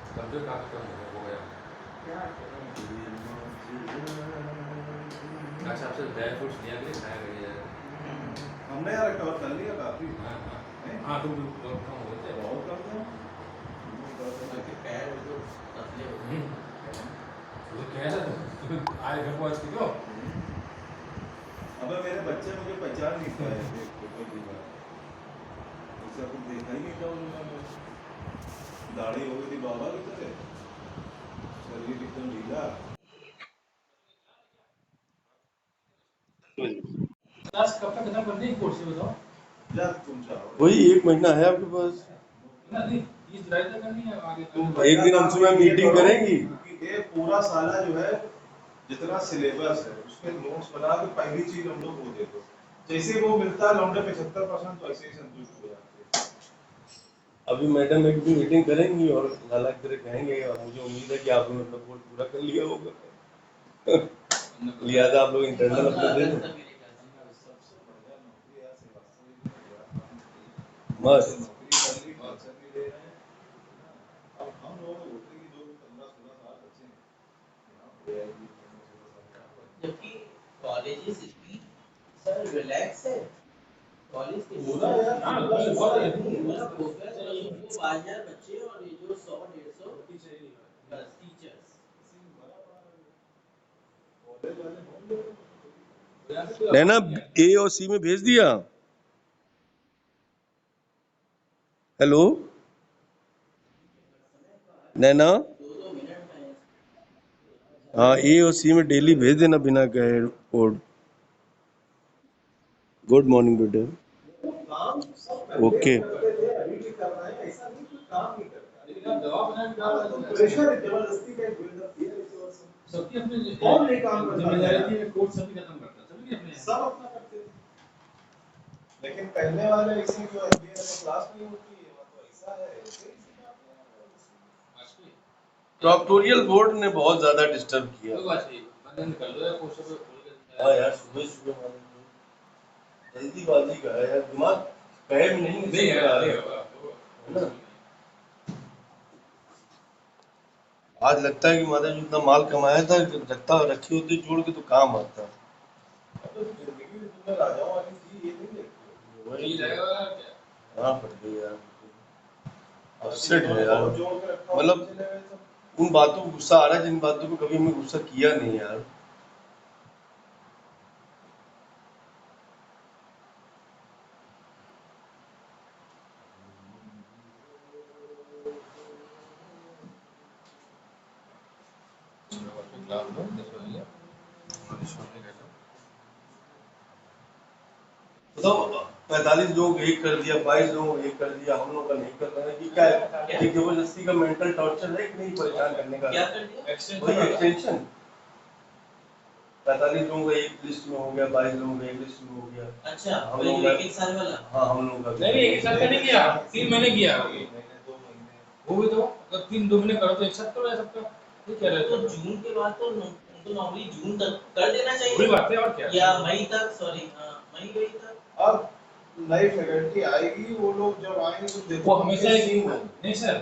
समझो काफी कम हो गया। क्या करें? अच्छा आपसे ड्राई फ्रूट्स लिया के खाया करिए। हमने यार कवर कर लिया काफी। हाँ हाँ हैं? हाँ तुम बहुत कम हो गए थे। बहुत कम था। आपके पैर तो पतले हो गए। वो कह रहा था आए घर पहुँच के क्यों? अबे मेरे बच्चे मुझे पहचान नहीं पाए थे पहली बार। उससे कुछ देखा ही नहीं था उन्होंने। दाढ़ी हो गई थी बाबा की तरह, शरीर एकदम ढीला। क्लास कब तक खत्म करनी है कोर्स से बताओ? जा तुम चाहो। वही 1 महीना है आपके पास। ना नहीं 30 जुलाई तक करनी है आगे तुम एक दिन हमसे मैम मीटिंग करेंगी। क्योंकि ये पूरा साला जो है जितना सिलेबस है उसके नोट्स बना के पहली चीज हम लोग वो दे दो। जैसे वो मिलता है लौंडे 75% तो ऐसे ही संतुष्ट हो जाते हैं। अभी मैडम एक दिन मीटिंग करेंगी और लाला की तरह कहेंगे और मुझे उम्मीद है कि आपने अपना कोर्स पूरा कर लिया होगा। लिहाजा आप लोग इंटरनल अपना दे दो। सबसे बढ़िया नौकरी यार से वास्तविक में यार काम की। मस्त। नौकरी कर ली पेंशन भी ले रहे हैं ना। अब हम लोग होते कि जो 15-16 साल बचे हैं यहाँ पे आएगी 15-16 साल यहाँ पर। जबकि कॉलेजेस इतनी सर रिलैक्स है। कॉलेज के पूरा यार हाँ, पूरा बहुत है। पूरा फोकस और वो 5000 बच्चे और ये जो 100-150 बस टीचर्स। कॉलेज वाले होंगे नैना ए और सी में भेज दिया। हेलो नैना, 2-2 मिनट में हाँ ए और सी में डेली भेज देना बिना कहे कोड। गुड मॉर्निंग बेटे। काम सब ओके। करते थे अभी भी कर रहे हैं ऐसा नहीं कोई काम नहीं करता। लेकिन आप दवा बनाने का तो प्रेशर जबरदस्ती का बिल्डअप किया इस वर्ष में। सबकी अपनी कौन नहीं काम करता जिम्मेदारी है? थी कोर्स सभी खत्म करता सभी अपने सब अपना करते थे। लेकिन पहले वाले ऐसे जो एमबीए में क्लास नहीं होती है वो तो ऐसा है ऐसे ही सिखाते हैं। प्रॉक्टोरियल बोर्ड ने बहुत ज्यादा डिस्टर्ब किया। कोई बात नहीं बंद कर लो या कोर्स पे खोल के हाँ यार सुबह सुबह जल्दीबाजी का है यार, दिमाग कहे भी नहीं नहीं है है ना। आज लगता है कि माता जी इतना माल कमाया था कि रखता रखी होती जोड़ के तो काम आता। अब तो जिंदगी में तुमने राजाओं वाली चीज ये नहीं देखते। वही रहेगा क्या? हाँ पड़ गई यार, अपसेट है यार। बहुत जोड़ के रखा मतलब चले गए सब। उन बातों को गुस्सा आ रहा है जिन बातों को कभी हमने गुस्सा किया नहीं यार। बताओ 45 लोग एक कर दिया, 22 लोग एक कर दिया, हम लोग का नहीं कर रहे हैं कि क्या है? ये जबरदस्ती का मेंटल टॉर्चर है कि नहीं परेशान करने का? क्या कर दिया? वही एक्सटेंशन 45 लोगों का एक लिस्ट में हो गया, 22 लोगों का एक लिस्ट में हो गया। अच्छा हम वही लोग जो एक साल वाला। हाँ हम लोग का नहीं एक साल का नहीं किया 3 महीने किया महीने 2 महीने वो भी तो अगर 3-2 महीने करो तो एक साथ करो सबका ये कह रहे तो थे जून के बाद तो उनको नॉर्मली जून तक कर देना वही चाहिए बात है और क्या या मई तक। सॉरी मई तक। अब नई फैकल्टी आएगी वो लोग जब आएंगे तो देखो वो हमेशा एक सीन नहीं सर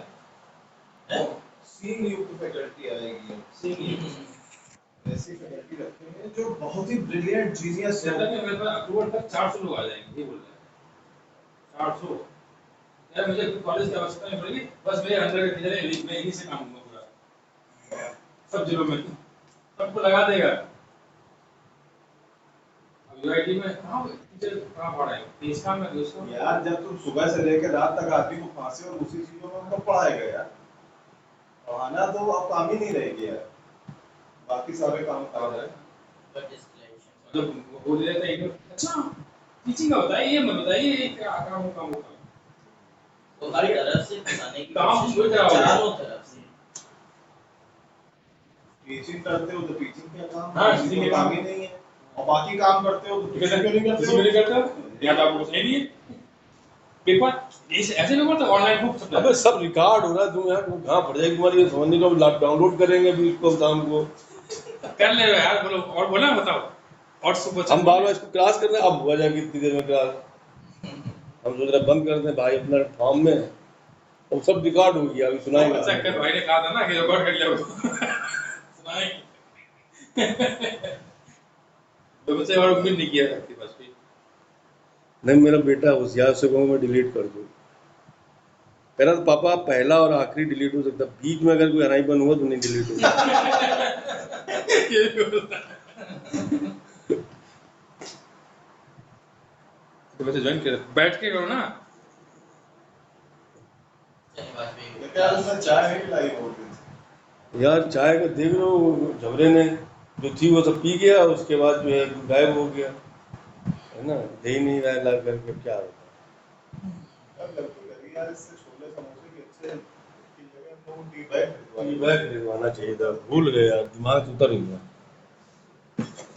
सीन युक्त फैकल्टी आएगी ऐसी फैकल्टी रखेंगे जो बहुत ही ब्रिलियंट जीनियस हो। कहता कि मेरे पास अक्टूबर तक 400 लोग आ जाएंगे ये बोल रहे हैं 400 यार मुझे कॉलेज की आवश्यकता नहीं पड़ेगी बस मेरे अंदर के टीचर हैं मैं इन्हीं से काम करूंगा पूरा सब जिलों में सबको लगा देगा अब यूआईटी में कहाँ टीचर कहाँ पढ़ा है तेज काम है दोस्तों यार जब तुम सुबह से लेकर रात तक आदमी को फांसे और उसी चीजों में उनको पढ़ाएगा यार पढ़ाना तो अब काम ही नहीं रह गया बाकी सारे काम कर रहे हैं। जब बोल देता है अच्छा टीचिंग का बताइए ये मत बताइए ये क्या काम होगा तो हर तरफ से फंसाने की काम कोशिश कोई करा चारों तरफ से। टीचिंग करते हो तो टीचिंग क्या काम हाँ, किसी टीचिंग को के काम काम। ही नहीं है और बाकी काम करते हो तो टीचिंग क्यों नहीं करते किसी हो? को नहीं करता या तो आपको सही नहीं है पेपर ऐसे पेपर तो ऑनलाइन खूब सब अबे सब रिकॉर्ड हो रहा है, तुम यार कहाँ पड़ जाएगी तुम्हारी ये समझने को डाउनलोड करेंगे अभी इसको शाम को। कर ले यार बोलो और बोला बताओ और सुबह हम बार बार इसको क्लास कर रहे हैं, अब हुआ जाएगी इतनी देर में क्लास। हम सोच रहे बंद कर दें भाई अपना फॉर्म में और सब रिकॉर्ड हो गया, अभी सुनाएंगे। अच्छा कर भाई ने कहा था ना कि रिकॉर्ड कर लिया उसको सुनाएंगे तो मुझसे और उम्मीद नहीं किया करती बस भी नहीं, मेरा बेटा होशियार से कहूँ मैं डिलीट कर दूँ। कह रहा था पापा पहला और आखिरी डिलीट हो सकता, बीच में अगर कोई हराई बन हुआ तो नहीं डिलीट होगा। ये भी होता है। तो वैसे ज्वाइन कर बैठ के करो ना चलिए बात पे लेकिन यार उसने चाय नहीं लाई बहुत दिन से। यार चाय का देख लो, झबरे ने जो थी वो सब पी गया, उसके बाद जो है गायब हो गया, है ना, दे ही नहीं रहा है ला करके, क्या होता यार गलती करी यार, इससे छोले समोसे की अच्छे की जगह हम लोग टी बैग है। टी बैग खरीदवाना चाहिए था, भूल गए यार, दिमाग से उतर गया।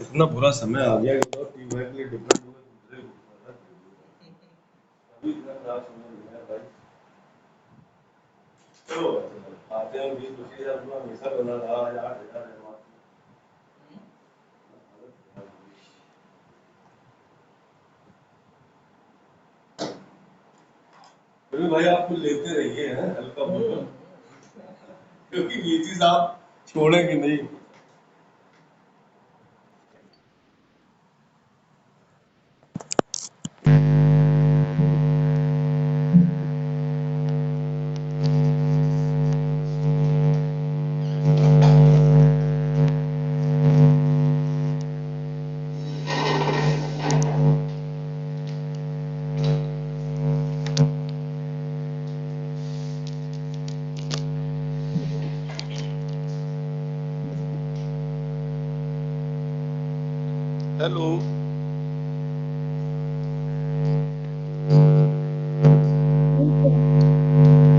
इतना बुरा समय आ गया कि टी बैग के लिए डिफरेंट हो गए, दूसरे अभी इतना खराब समय नहीं है भाई। चलो आते हैं 20-25 हज़ार हमेशा बना रहा, आज 8,000 है मात्र। फिर भी भाई आप कुछ लेते रहिए, हैं हल्का फुल्का, क्योंकि ये चीज आप छोड़ेंगे नहीं। हेलो,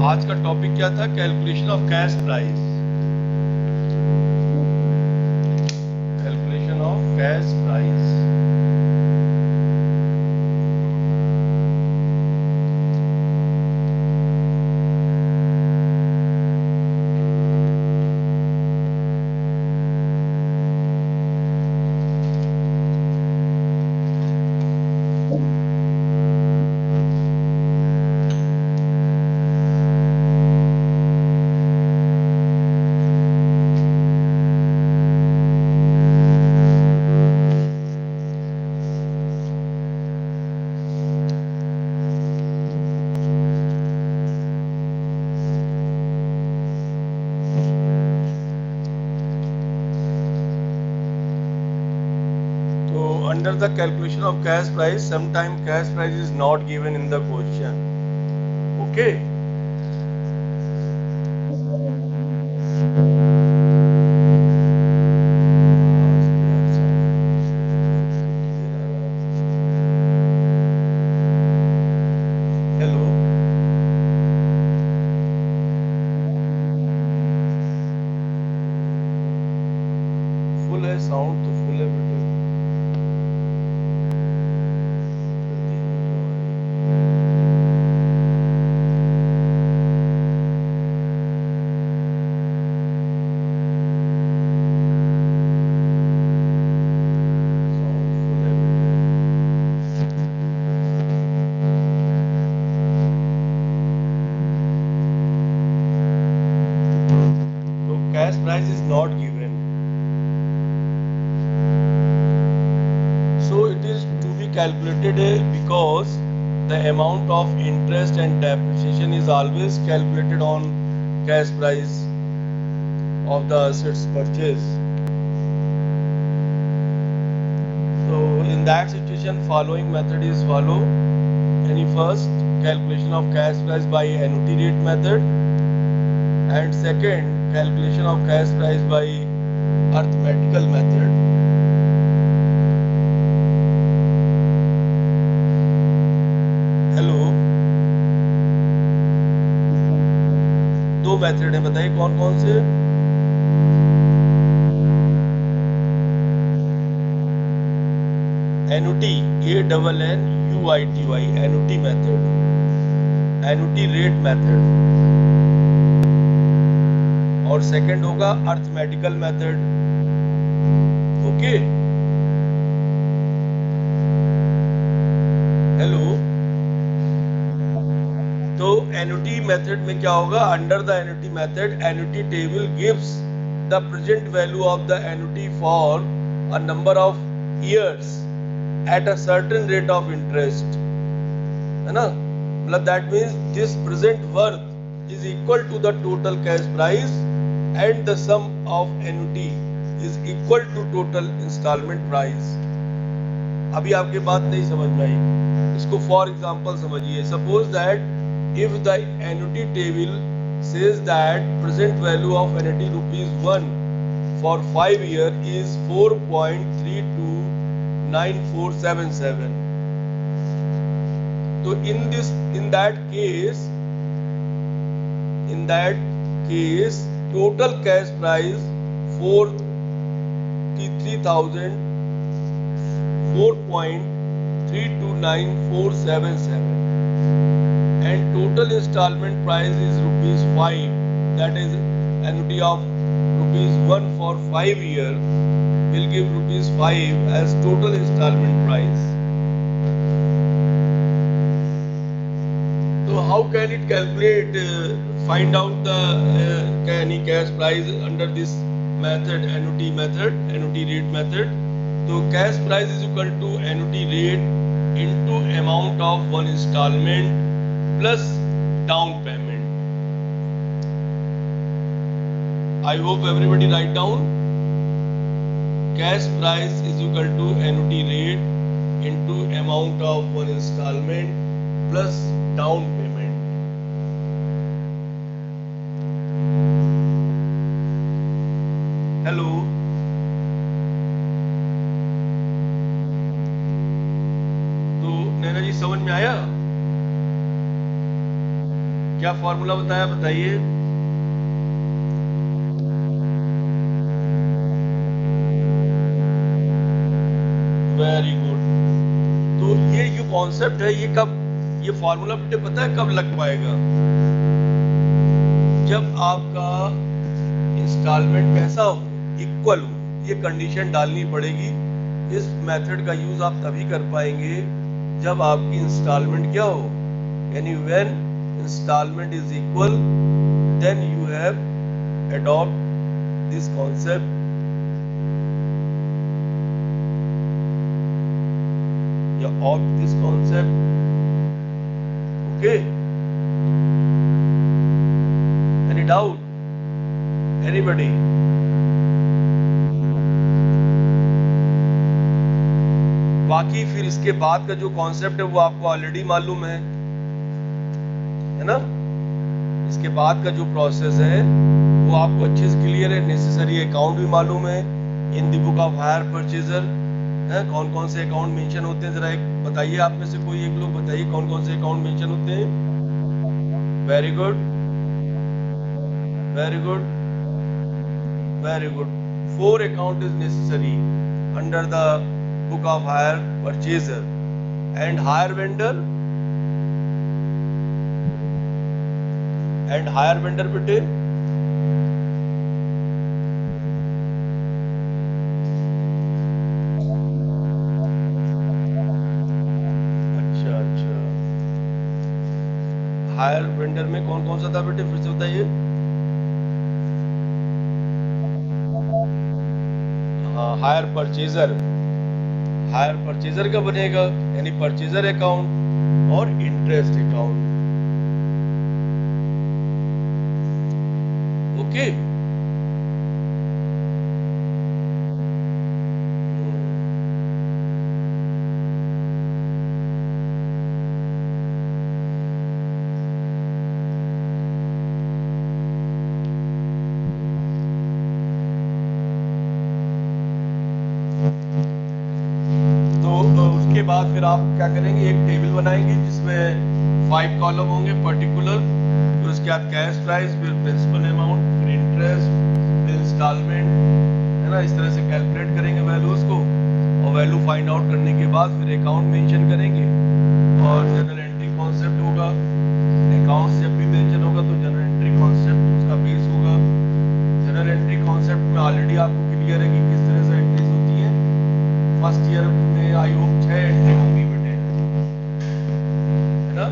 आज का टॉपिक क्या था? Calculation of cash price. Calculation of cash price. Under the calculation of cash price, sometimes cash price is not given in the question. Okay. Hello. Full है sound तो full है बेटे। Cash price is not given, so it is to be calculated because the amount of interest and depreciation is always calculated on cash price of the assets purchased. So in that situation, following method is follow. Any first calculation of cash price by annuity rate method, and second calculation of cash price by arithmetical method. Hello, दो method है, बताइए कौन कौन से? Annuity, ANNUITY, annuity method, annuity rate method, और second होगा arithmetical method. Okay, hello. तो annuity method में क्या होगा, under the annuity method annuity table gives the present value of the annuity for a number of years at a certain rate of interest, है ना, मतलब that means this present worth is equal to the total cash price and the sum of annuity is equal to total instalment price. अभी आपके बात नहीं समझ में आई, इसको फॉर एग्जांपल समझिए। Suppose that if the annuity table says that present value of annuity ₹1 for 5 years is 4.329477, तो in that case total cash price 4.329477 and total installment price is ₹5, that is annuity of ₹1 for 5 years will give ₹5 as total installment price. So how can it calculate, find out the any cash price under this method, annuity rate method? So cash price is equal to annuity rate into amount of one installment plus down payment. I hope everybody write down. Cash price is equal to annuity rate into amount of one installment plus down payment. Hello. तो नैना जी समझ में आया? क्या formula बताया, बताइए। Very good. तो ये जो कॉन्सेप्ट है, ये कब, ये फॉर्मूला बेटे पता है कब लग पाएगा? जब आपका इंस्टॉलमेंट कैसा हो, इक्वल हो, ये कंडीशन डालनी पड़ेगी। इस मेथड का यूज आप तभी कर पाएंगे जब आपकी इंस्टॉलमेंट क्या हो, यानी when instalment is equal then you have adopt this concept. या opt this concept. Okay? Any doubt? Anybody? बाकी फिर इसके बाद का जो कॉन्सेप्ट है वो आपको ऑलरेडी मालूम है ना? इसके बाद का जो प्रोसेस है वो आपको अच्छे से क्लियर है। नेसेसरी अकाउंट भी मालूम है in the book of hire purchaser. कौन कौन से अकाउंट मेंशन होते हैं, जरा एक बताइए, आप में से कोई एक लोग बताइए कौन कौन से अकाउंट मेंशन होते हैं। Very good, very good, very good. 4 account is necessary under the book of hire purchaser and hire vendor बेटे। हायर वेंडर में कौन कौन सा था बेटे, फिर से बताइए। हाँ, हायर परचेजर का बनेगा, यानी परचेजर अकाउंट और इंटरेस्ट अकाउंट। ओके। बाद फिर आप क्या करेंगे, एक टेबल बनाएंगे जिसमें 5 कॉलम होंगे पर्टिकुलर, फिर उसके बाद कैश प्राइस, फिर प्रिंसिपल अमाउंट, फिर इंटरेस्ट, फिर इंस्टॉलमेंट, है ना। इस तरह से कैलकुलेट करेंगे वैल्यूज को, और वैल्यू फाइंड आउट करने के बाद फिर अकाउंट मेंशन करेंगे और जनरल एंट्री कॉन्सेप्ट होगा। अकाउंट जब भी मेंशन होगा तो जनरल एंट्री कॉन्सेप्ट उसका बेस होगा। जनरल एंट्री कॉन्सेप्ट में ऑलरेडी आपको क्लियर है कि किस तरह से एंट्रीज होती है। फर्स्ट ईयर में आई होप 6 एंट्री होंगी बेटे, है ना।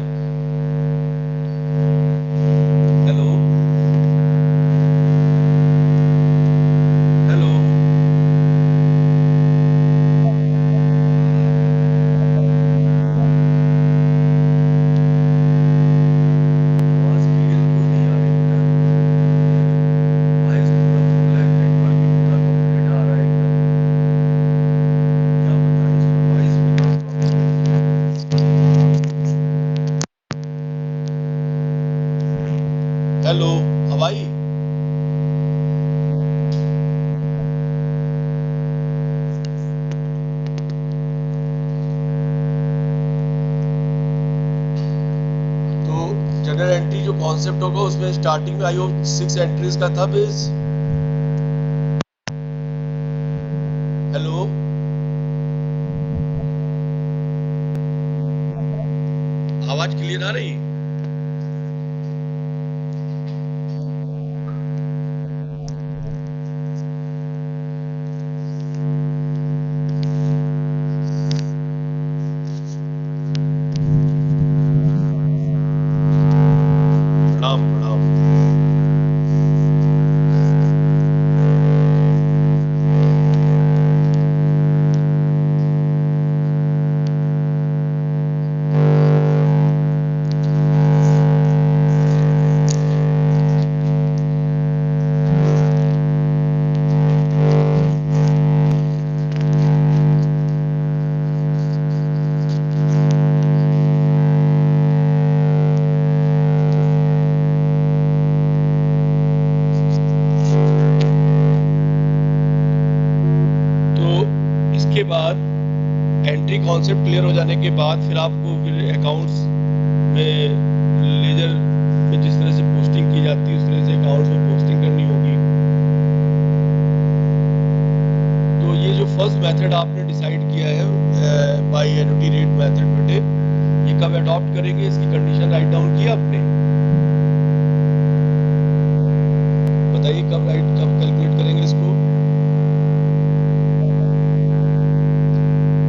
हेलो हवाई तो जनरल एंट्री जो कॉन्सेप्ट होगा उसमें स्टार्टिंग में आई होप 6 एंट्रीज का था बेस। हेलो आवाज क्लियर आ रही? प्रणाम प्रणाम। तो इसके बाद एंट्री कॉन्सेप्ट क्लियर हो जाने के बाद फिर आपको फिर अकाउंट्स में लेजर में जिस तरह से पोस्टिंग की जाती है उस तरह से अकाउंट्स में पोस्टिंग करनी होगी। तो ये जो फर्स्ट मेथड आपने डिसाइड किया है बाय एनुटी रेट मेथड बेटे, ये कब अडॉप्ट करेंगे? इसकी कंडीशन राइट डाउन किया आपने? बताइए कब कैलकुलेट करेंगे इसको?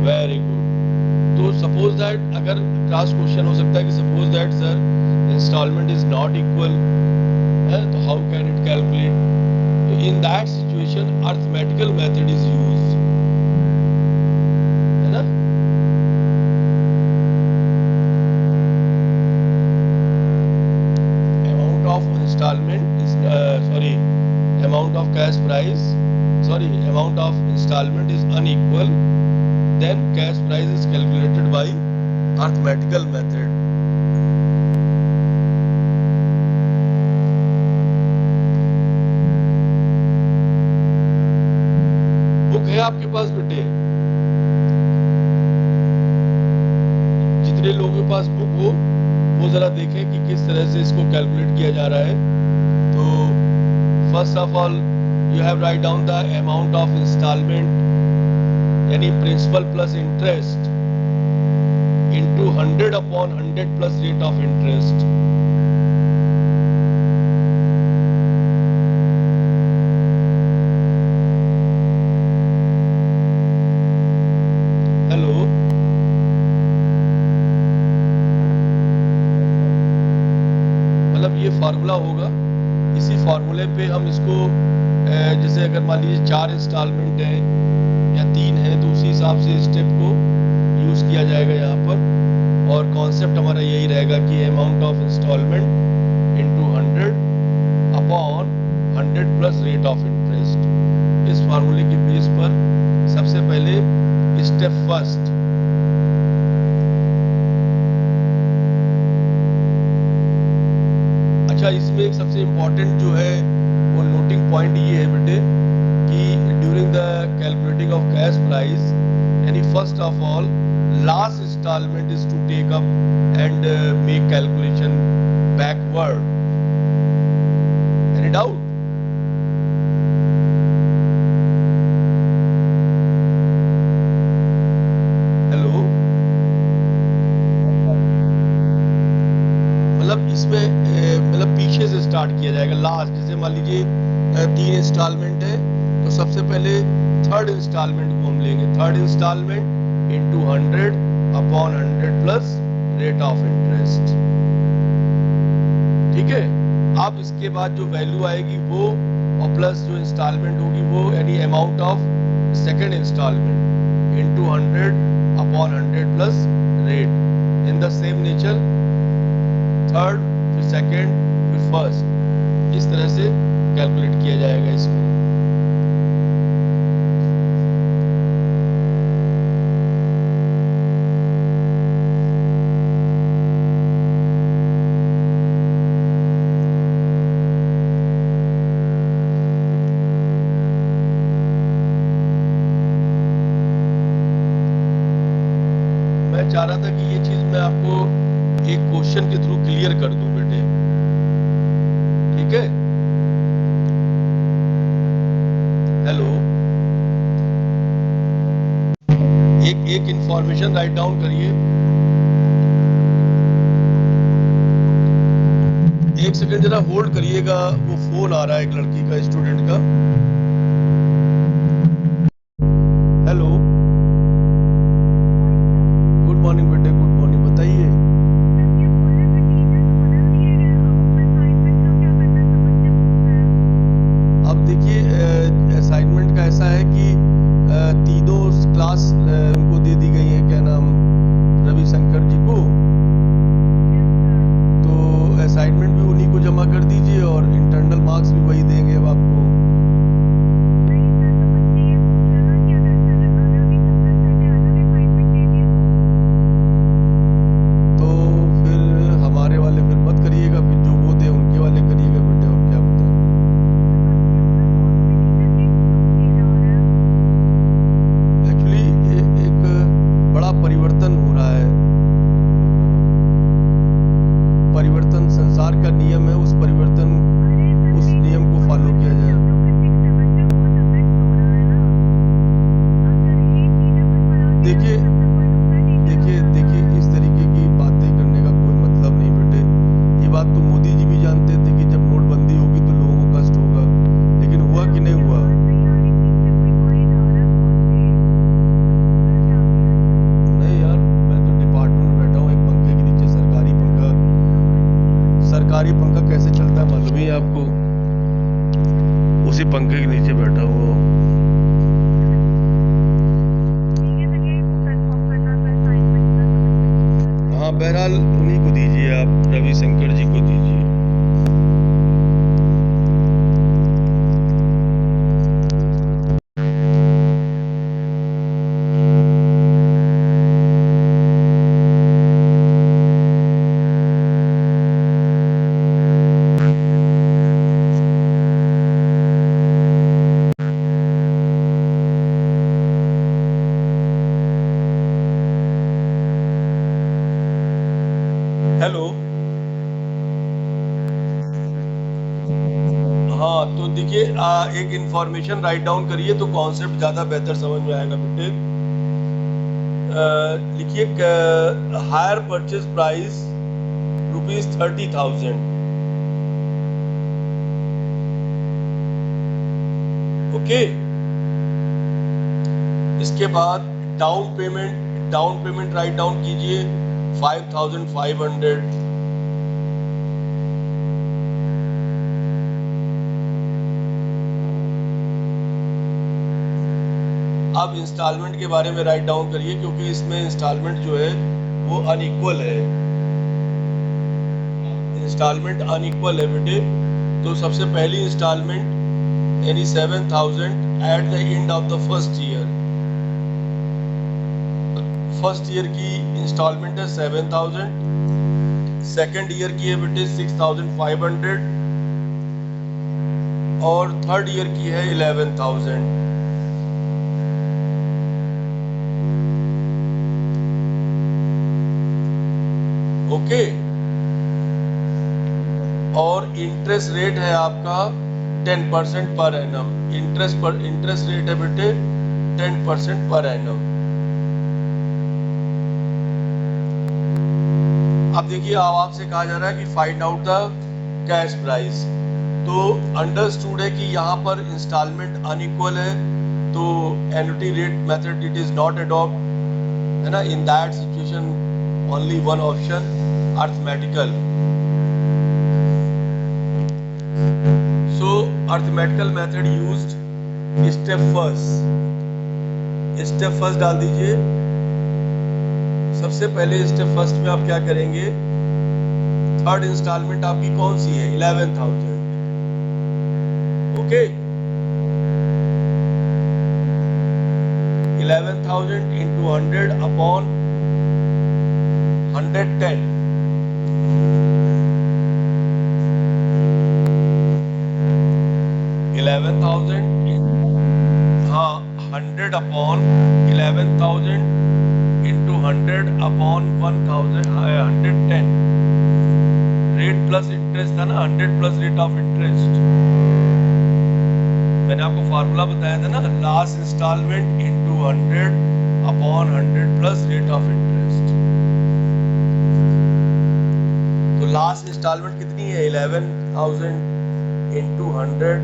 Very good. तो सपोज दैट अगर क्लास क्वेश्चन हो सकता है कि suppose that sir instalment is not equal, तो हाउ कैन इट कैलकुलेट? तो in that situation arithmetical method is used, है ना? Amount of instalment is amount of cash price, amount of installment is unequal, then cash price is calculated by arithmetical method. Book है आपके पास बेटे? जितने लोगों के पास book हो वो जरा देखें कि किस तरह से इसको कैलकुलेट किया जा रहा है। तो first of all you have write down the amount of installment यानी principal plus interest into 100 upon 100 plus rate of interest। Hello मतलब ये फार्मूला होगा, इसी फार्मूले पे हम इसको जैसे अगर मान लीजिए 4 इंस्टॉलमेंट है या 3 है तो उसी हिसाब से स्टेप को यूज किया जाएगा यहाँ पर। और कॉन्सेप्ट हमारा यही रहेगा कि amount of instalment into 100 upon 100 plus rate of interest. इस फार्मूले के बेस पर सबसे पहले स्टेप फर्स्ट अच्छा, इसमें एक सबसे इम्पोर्टेंट जो है वो नोटिंग पॉइंट ये है बेटे कि during the calculating of cash price यानी first of all last installment is to take up and make calculation backward. Any doubt? Hello मतलब इसमें मतलब पीछे से स्टार्ट किया जाएगा लास्ट। जैसे मान लीजिए 3 इंस्टॉलमेंट है तो सबसे पहले थर्ड इंस्टॉलमेंट को हम लेंगे, third instalment into 100 upon 100 plus rate of interest. ठीक है, अब इसके बाद जो वैल्यू आएगी वो और प्लस जो इंस्टॉलमेंट होगी वो यानी amount of second instalment into 100 upon 100 plus rate. In the same nature third फिर सेकंड फिर फर्स्ट, इस तरह से कैलकुलेट किया जाएगा इसमें। ठीक है। हेलो, एक इंफॉर्मेशन राइट डाउन करिए। एक सेकंड जरा होल्ड करिएगा, वो फोन आ रहा है एक लड़की का, स्टूडेंट का। हेलो, गुड मॉर्निंग बेटे, गुड मॉर्निंग, बताइए। अब देखिए, असाइनमेंट का ऐसा है कि तीनों क्लास उनको दे दी गई है, क्या नाम, रविशंकर जी को। तो असाइनमेंट भी उन्हीं को जमा कर दीजिए और इंटरनल मार्क्स भी वही देंगे अब आपको। तो फिर हमारे वाले फिर मत करिएगा, फिर जो वो दे उनके वाले करिएगा बेटे, और क्या बताएं। एक्चुअली एक बड़ा परिवर्तन हो रहा है। परिवर्तन संसार का नियम है, उस नियम को फॉलो किया जाए। देखिए इस तरीके की बातें करने का कोई मतलब नहीं बेटे। ये बात तो मोदी जी भी जानते थे कि जब नोटबंदी होगी तो लोगों को कष्ट होगा, लेकिन हुआ कि नहीं हुआ? नहीं यार, मैं तो डिपार्टमेंट में बैठा हूँ एक पंखे के नीचे, सरकारी पंखा कैसे चलता है मालूम ही है आपको, उसी पंखे के नीचे बैठा हुआ हूँ। हाँ, बहरहाल उन्हीं को दीजिए आप, रविशंकर जी को दीजिए। हेलो, हाँ तो देखिए, एक इंफॉर्मेशन राइट डाउन करिए तो कॉन्सेप्ट ज्यादा बेहतर समझ में आएगा बेटे। लिखिए, हायर परचेज प्राइस ₹30,000। ओके, इसके बाद डाउन पेमेंट राइट डाउन कीजिए 5,500। अब इंस्टॉलमेंट के बारे में राइट डाउन करिए, क्योंकि इसमें इंस्टॉलमेंट जो है वो अनइक्वल है। इंस्टॉलमेंट अनइक्वल है बेटे। तो सबसे पहली इंस्टॉलमेंट यानी 7,000 at the end of the first year. First year की इंस्टॉलमेंट है 7,000, सेकेंड ईयर की है बेटे 6,500 और थर्ड ईयर की है 11,000। ओके, और इंटरेस्ट रेट है आपका 10% पर एनम। इंटरेस्ट रेट है बेटे 10% पर एनम। अब देखिए, अब आपसे कहा जा रहा है कि find out the cash price. तो अंडरस्टूड है कि यहाँ पर इंस्टॉलमेंट अनइक्वल है, तो annuity rate method it is not adopt, है ना। इन that situation only one option, arithmetical. So arithmetical method used, step first डाल दीजिए। सबसे पहले स्टेप फर्स्ट में आप क्या करेंगे, थर्ड इंस्टॉलमेंट आपकी कौन सी है, 11,000। Okay, 11,000 into 100 upon 110। 11,000 हाँ 100 upon 11,000 into 100 upon 1,000 110। Rate plus interest था ना, 100 plus rate of interest. Interest. मैंने आपको फार्मूला बताया था ना, last instalment into 100 upon 100 plus rate of interest. तो लास्ट इंस्टॉलमेंट कितनी है? 11,000 इनटू 100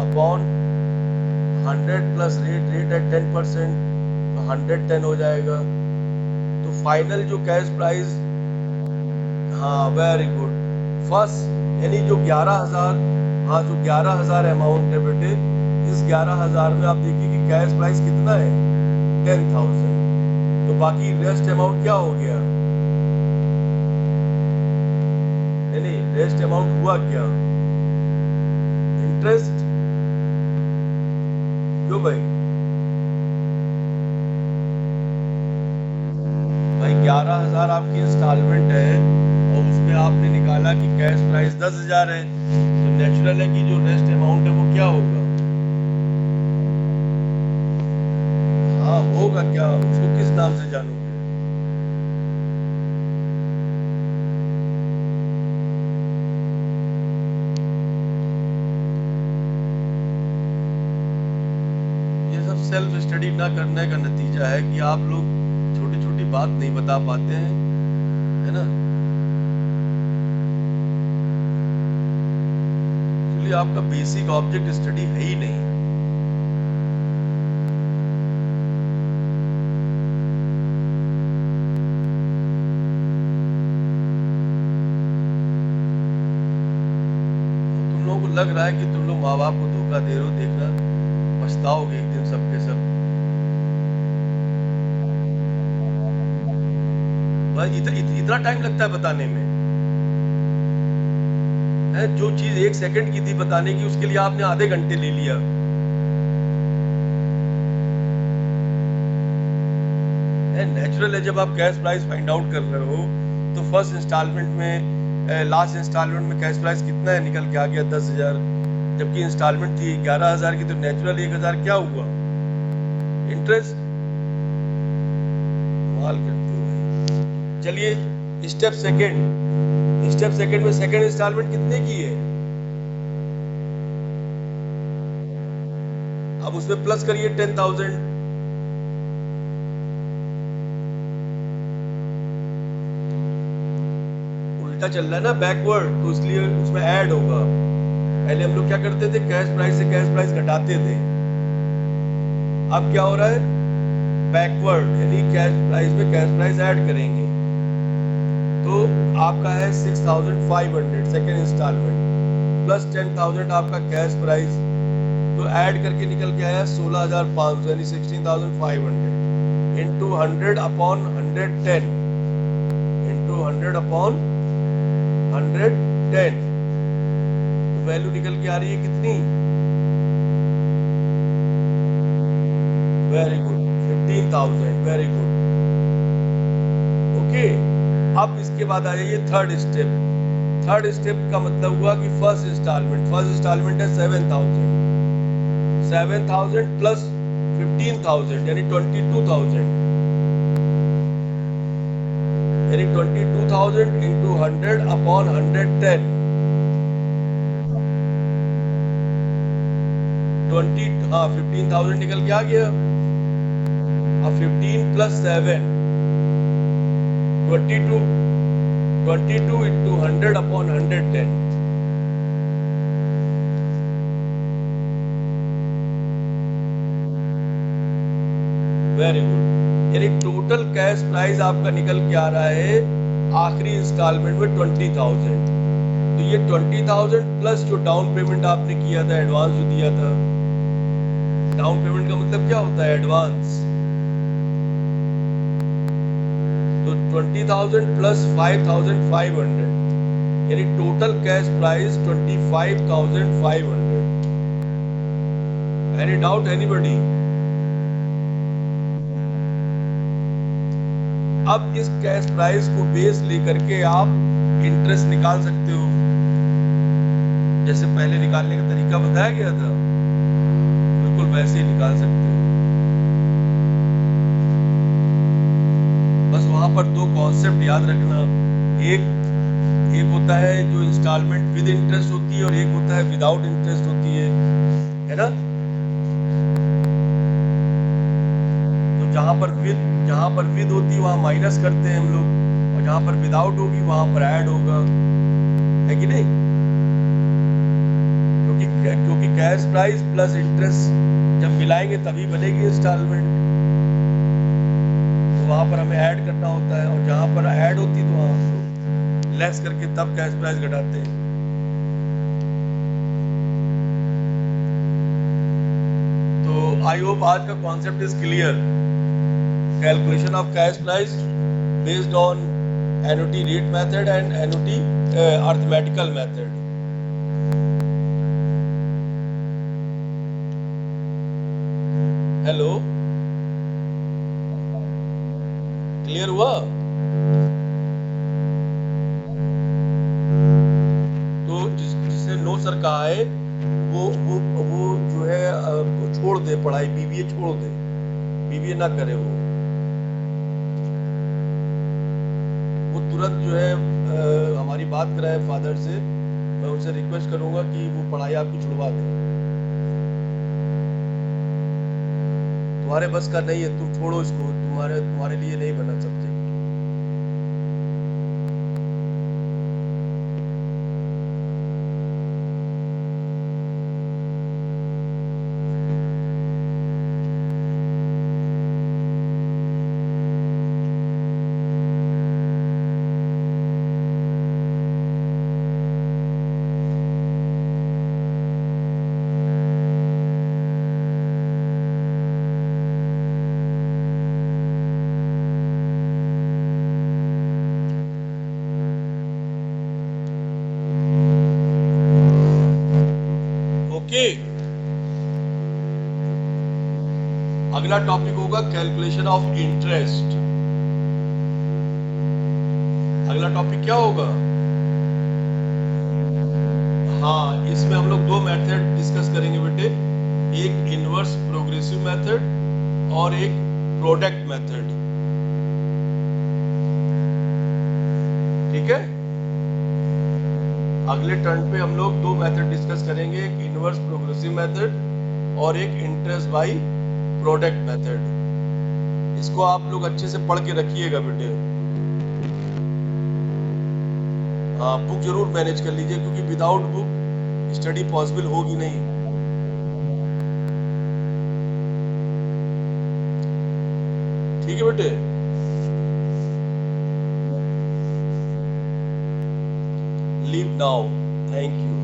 अपॉन 100 प्लस रेट है 10%, तो 110 हो जाएगा। तो फाइनल जो कैश प्राइस, हाँ वेरी गुड, फर्स्ट यानी जो 11,000, हाँ जो 11,000 अमाउंट है बेटे, इस 11,000 में आप देखिए कि कैश प्राइस कितना है? 10,000। तो बाकी रेस्ट अमाउंट क्या हो गया? नहीं, रेस्ट अमाउंट हुआ क्या? इंटरेस्ट। क्यों भाई? भाई 11,000 आपकी इंस्टॉलमेंट है और उसमें आपने निकाला कि कैश प्राइस 10,000 है, तो नेचुरल है कि जो रेस्ट अमाउंट है वो क्या होगा? हाँ होगा क्या? उसको किस नाम से जानोगे? ये सब सेल्फ स्टडी ना करने का नतीजा है कि आप लोग छोटी छोटी बात नहीं बता पाते हैं, है ना। इसलिए आपका बेसिक ऑब्जेक्ट स्टडी है ही नहीं। तुम लोगों को लग रहा है कि तुम लोग माँ बाप को धोखा दे रहे हो, देखना पछताओगे एक दिन सबके सब। बस इतना टाइम लगता है बताने में है? जो चीज 1 सेकंड की थी बताने की, उसके लिए आपने आधे घंटे ले लिया। नेचुरल है जब आप कैश प्राइस फाइंड आउट कर रहे हो तो फर्स्ट इंस्टॉलमेंट में, लास्ट इंस्टॉलमेंट में कैश प्राइस कितना है? निकल के आ गया 10,000, जबकि इंस्टॉलमेंट थी 11,000 की, तो नेचुरल 1,000 क्या हुआ? इंटरेस्ट। माल करते हो। चलिए स्टेप सेकंड में सेकंड इंस्टॉलमेंट कितने की है? अब उसमें प्लस करिए 10,000। उल्टा चल रहा है ना, बैकवर्ड, तो इसलिए उसमें ऐड होगा। पहले हम लोग क्या करते थे? कैश प्राइस से कैश प्राइस घटाते थे। अब क्या हो रहा है? बैकवर्ड, यानी कैश प्राइस में कैश प्राइस ऐड करेंगे। तो आपका है 6,500 सेकेंड इंस्टॉलमेंट प्लस 10,000 आपका कैश प्राइस, तो ऐड करके निकल के आया 16,500 यानी 16,500 इंटू 100 अपॉन 110 इंटू 100 अपॉन 110, तो वैल्यू निकल के आ रही है कितनी? Very good, 15,000। Very good, okay. अब इसके बाद आ जाइए थर्ड स्टेप का मतलब हुआ कि फर्स्ट इंस्टॉलमेंट है 7,000 प्लस 15,000 यानी 22,000, यानी 22,000 इंटू 100 अपॉन 110, 15,000 निकल के आ गया। अब 15 plus 7 22 into 100 upon 110, very good. यानी टोटल कैश प्राइस आपका निकल के आ रहा है आखिरी इंस्टॉलमेंट में 20,000। तो ये 20,000 प्लस जो डाउन पेमेंट आपने किया था, एडवांस जो दिया था। डाउन पेमेंट का मतलब क्या होता है? एडवांस। तो 20,000 प्लस 5,500 यानी total cash price 25,500। Any doubt anybody? अब इस कैश प्राइस को बेस लेकर के आप इंटरेस्ट निकाल सकते हो, जैसे पहले निकालने का तरीका बताया गया था, बिल्कुल वैसे ही निकाल सकते हो। बस वहां पर दो कॉन्सेप्ट याद रखना, एक एक होता है जो इंस्टॉलमेंट विद इंटरेस्ट होती है और एक होता है विदाउट इंटरेस्ट होती है ना। तो जहां पर विद होती है वहां माइनस करते हैं हम लोग, और जहां पर विदाउट होगी वहां पर ऐड होगा, है कि नहीं? क्योंकि कैश प्राइस प्लस इंटरेस्ट जब मिलाएंगे तभी बनेगी इंस्टॉलमेंट, तो वहां पर हमें ऐड करना होता है, और जहां पर ऐड होती है तो वहां हम लोग लेस करके तब कैश प्राइस घटाते हैं। तो आई होप आज का concept is clear. Calculation of cash price based on annuity rate method and annuity arithmetical method. Hello, clear हुआ? तो जिसने नो सर कहा है वो जो है वो छोड़ दे पढ़ाई, बीबीए छोड़ दे, बीबीए ना करे वो तुरंत जो है हमारी बात कराए फादर से। मैं उनसे रिक्वेस्ट करूंगा कि वो पढ़ाई आपकी छुड़वा दे। तुम्हारे बस का नहीं है, तुम छोड़ो इसको, तुम्हारे लिए नहीं बना सब्जेक्ट। अगला टॉपिक होगा कैलकुलेशन ऑफ इंटरेस्ट। अगला टॉपिक क्या होगा? हाँ, इसमें हम लोग दो मेथड डिस्कस करेंगे बेटे, एक इनवर्स प्रोग्रेसिव मेथड और एक प्रोडक्ट मेथड। ठीक है, अगले टर्न पे हम लोग दो मेथड डिस्कस करेंगे, एक इनवर्स प्रोग्रेसिव मेथड और एक इंटरेस्ट बाय प्रोडक्ट मेथड। इसको आप लोग अच्छे से पढ़ के रखिएगा बेटे। हाँ, बुक जरूर मैनेज कर लीजिए, क्योंकि विदाउट बुक स्टडी पॉसिबल होगी नहीं। ठीक है बेटे, लीव नाउ, थैंक यू।